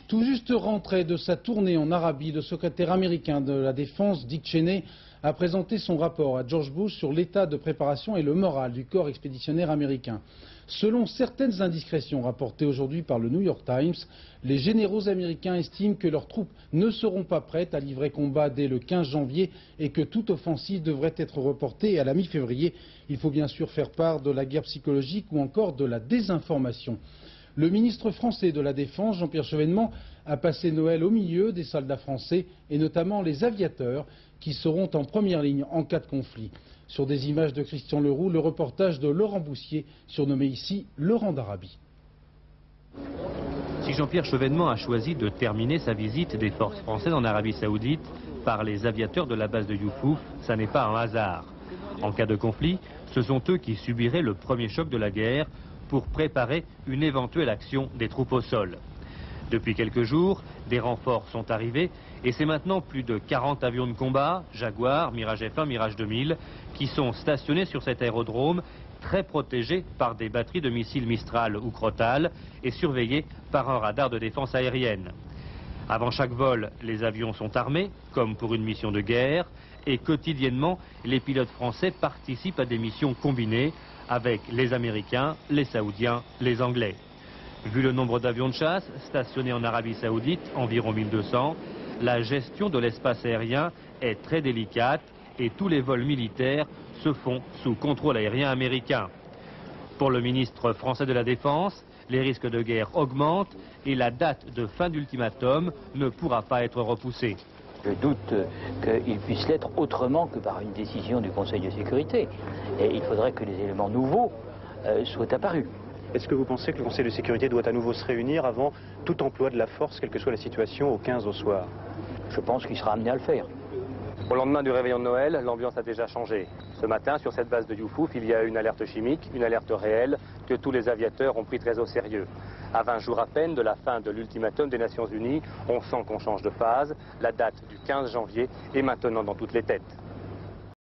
Tout juste rentré de sa tournée en Arabie, le secrétaire américain de la Défense, Dick Cheney, a présenté son rapport à George Bush sur l'état de préparation et le moral du corps expéditionnaire américain. Selon certaines indiscrétions rapportées aujourd'hui par le New York Times, les généraux américains estiment que leurs troupes ne seront pas prêtes à livrer combat dès le 15 janvier et que toute offensive devrait être reportée à la mi-février. Il faut bien sûr faire part de la guerre psychologique ou encore de la désinformation. Le ministre français de la Défense, Jean-Pierre Chevènement, a passé Noël au milieu des soldats français et notamment les aviateurs qui seront en première ligne en cas de conflit. Sur des images de Christian Leroux, le reportage de Laurent Boussier, surnommé ici Laurent d'Arabie. Si Jean-Pierre Chevènement a choisi de terminer sa visite des forces françaises en Arabie Saoudite par les aviateurs de la base de Youffouf, ça n'est pas un hasard. En cas de conflit, ce sont eux qui subiraient le premier choc de la guerre pour préparer une éventuelle action des troupes au sol. Depuis quelques jours, des renforts sont arrivés et c'est maintenant plus de 40 avions de combat, Jaguar, Mirage F1, Mirage 2000, qui sont stationnés sur cet aérodrome, très protégé par des batteries de missiles Mistral ou Crotale et surveillé par un radar de défense aérienne. Avant chaque vol, les avions sont armés, comme pour une mission de guerre, et quotidiennement, les pilotes français participent à des missions combinées avec les Américains, les Saoudiens, les Anglais. Vu le nombre d'avions de chasse stationnés en Arabie Saoudite, environ 1200, la gestion de l'espace aérien est très délicate et tous les vols militaires se font sous contrôle aérien américain. Pour le ministre français de la Défense, les risques de guerre augmentent et la date de fin d'ultimatum ne pourra pas être repoussée. Je doute qu'il puisse l'être autrement que par une décision du Conseil de sécurité. Et il faudrait que les éléments nouveaux soient apparus. Est-ce que vous pensez que le Conseil de sécurité doit à nouveau se réunir avant tout emploi de la force, quelle que soit la situation, au 15 au soir? Je pense qu'il sera amené à le faire. Au lendemain du réveillon de Noël, l'ambiance a déjà changé. Ce matin, sur cette base de Youffouf, il y a une alerte chimique, une alerte réelle, que tous les aviateurs ont pris très au sérieux. À 20 jours à peine de la fin de l'ultimatum des Nations Unies, on sent qu'on change de phase. La date du 15 janvier est maintenant dans toutes les têtes.